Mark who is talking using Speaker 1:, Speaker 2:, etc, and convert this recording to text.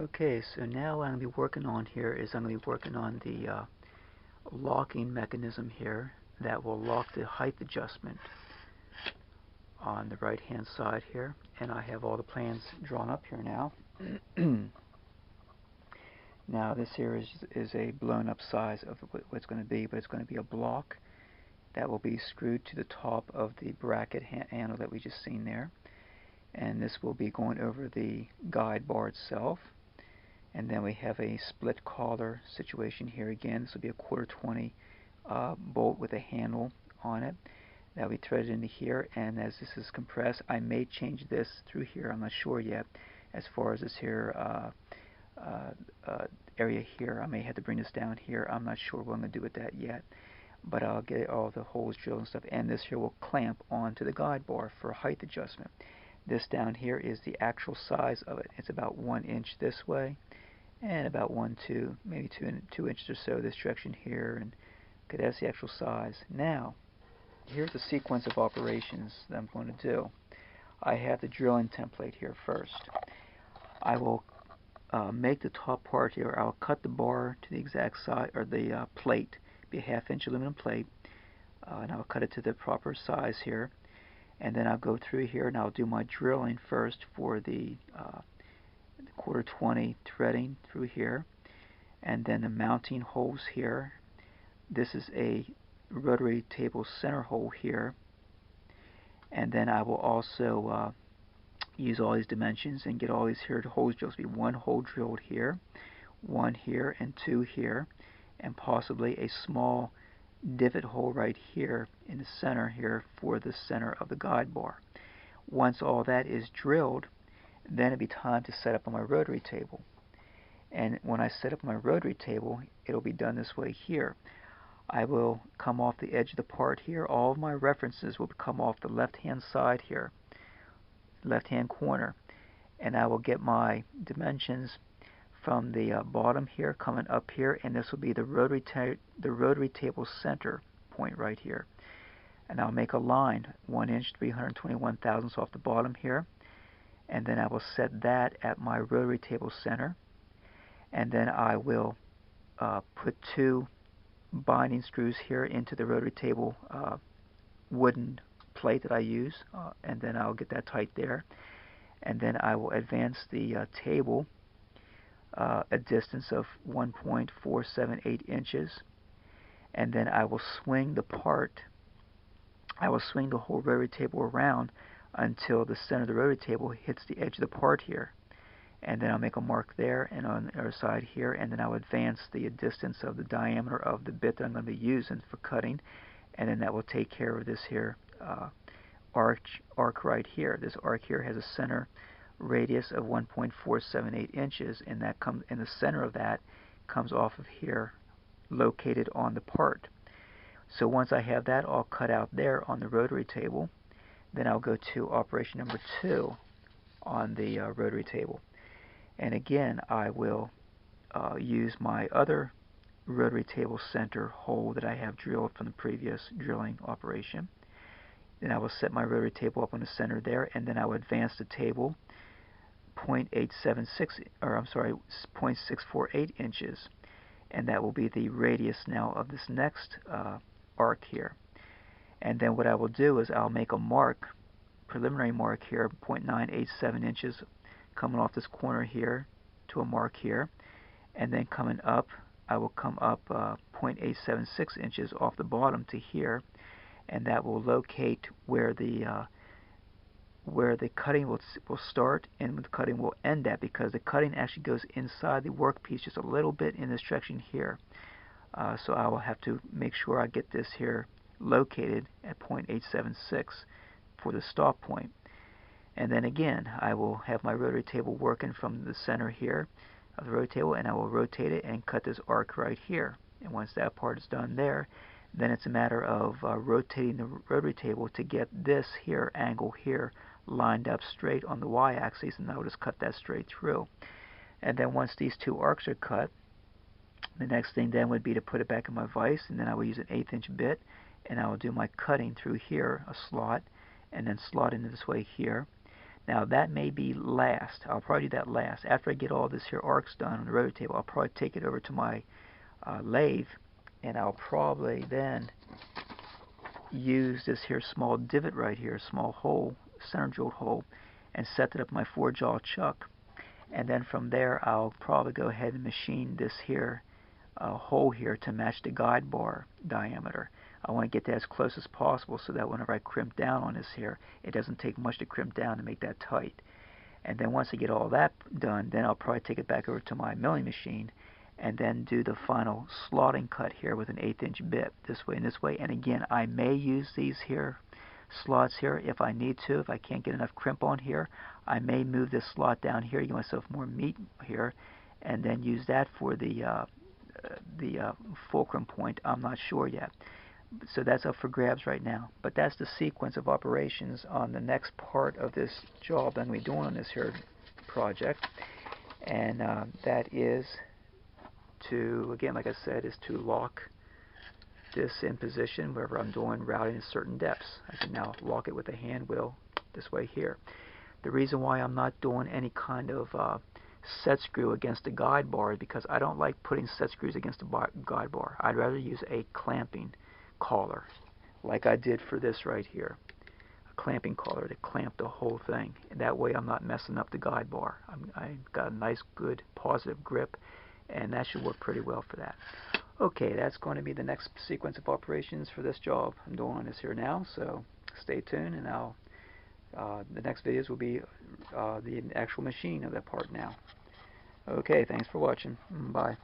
Speaker 1: Okay, so now what I'm going to be working on here is I'm going to be working on the locking mechanism here that will lock the height adjustment on the right hand side here, and I have all the plans drawn up here now. Now this here is a blown up size of what it's going to be, but it's going to be a block that will be screwed to the top of the bracket handle that we just seen there, and this will be going over the guide bar itself. And then we have a split collar situation here again. This will be a 1/4 20 bolt with a handle on it that we threaded into here. And as this is compressed, I may change this through here. I'm not sure yet as far as this here area here. I may have to bring this down here. I'm not sure what I'm going to do with that yet. But I'll get all the holes drilled and stuff. And this here will clamp onto the guide bar for height adjustment. This down here is the actual size of it. It's about 1 inch this way, and about 2, maybe 2 inches or so this direction here, and okay, that's the actual size. Now, here's the sequence of operations that I'm going to do. I have the drilling template here first. I will make the top part here. I'll cut the bar to the exact size, or the plate, be a 1/2 inch aluminum plate, and I'll cut it to the proper size here. And then I'll go through here and I'll do my drilling first for the 1/4 20 threading through here, and then the mounting holes here. This is a rotary table center hole here, and then I will also use all these dimensions and get all these here holes drilled. So be 1 hole drilled here, 1 here, and 2 here, and possibly a small divot hole right here in the center here for the center of the guide bar. Once all that is drilled, then it'll be time to set up on my rotary table. And when I set up my rotary table, it'll be done this way here. I will come off the edge of the part here. All of my references will come off the left hand side here, left hand corner, and I will get my dimensions from the bottom here coming up here, and this will be the rotary table center point right here. And I'll make a line 1 inch 321 thousandths off the bottom here, and then I will set that at my rotary table center, and then I will put 2 binding screws here into the rotary table wooden plate that I use, and then I'll get that tight there, and then I will advance the table a distance of 1.478 inches, and then I will swing the whole rotary table around until the center of the rotary table hits the edge of the part here, and then I'll make a mark there and on the other side here, and then I'll advance the distance of the diameter of the bit that I'm going to be using for cutting, and then that will take care of this here arc right here. This arc here has a center radius of 1.478 inches, and that comes in the center of that comes off of here, located on the part. So once I have that all cut out there on the rotary table, then I'll go to operation number 2 on the rotary table. And again, I will use my other rotary table center hole that I have drilled from the previous drilling operation. Then I will set my rotary table up on the center there, and then I will advance the table 0.648 inches, and that will be the radius now of this next arc here. And then what I will do is I'll make a mark, preliminary mark here, 0.987 inches coming off this corner here to a mark here, and then coming up I will come up 0.876 inches off the bottom to here, and that will locate where the cutting will start and the cutting will end at, because the cutting actually goes inside the workpiece just a little bit in this direction here. So I will have to make sure I get this here located at 0.876 for the stop point. And then again, I will have my rotary table working from the center here of the rotary table, and I will rotate it and cut this arc right here. And once that part is done there, then it's a matter of rotating the rotary table to get this here angle here lined up straight on the y-axis, and I will just cut that straight through. And then once these 2 arcs are cut, the next thing then would be to put it back in my vise, and then I will use an 1/8 inch bit, and I will do my cutting through here, a slot, and then slot into this way here. Now that may be last. I'll probably do that last. After I get all this here arcs done on the rotor table, I'll probably take it over to my lathe, and I'll probably then use this here small divot right here, small hole, center drilled hole, and set it up my 4-jaw chuck. And then from there I'll probably go ahead and machine this here hole here to match the guide bar diameter. I want to get that as close as possible so that whenever I crimp down on this here, it doesn't take much to crimp down to make that tight. And then once I get all that done, then I'll probably take it back over to my milling machine and then do the final slotting cut here with an 1/8 inch bit this way and this way. And again, I may use these here slots here if I need to. If I can't get enough crimp on here, I may move this slot down here, give myself more meat here, and then use that for the fulcrum point. I'm not sure yet. So that's up for grabs right now. But that's the sequence of operations on the next part of this job I'm going to be doing on this here project. And that is to, again, like I said, is to lock this in position wherever I'm doing routing at certain depths. I can now lock it with a hand wheel this way here. The reason why I'm not doing any kind of set screw against the guide bar is because I don't like putting set screws against the guide bar. I'd rather use a clamping collar like I did for this right here. A clamping collar to clamp the whole thing. And that way I'm not messing up the guide bar. I've got a nice, good, positive grip, and that should work pretty well for that. Okay, that's going to be the next sequence of operations for this job I'm doing on this here now, so stay tuned, and the next videos will be the actual machine of that part now. Okay, thanks for watching. Bye.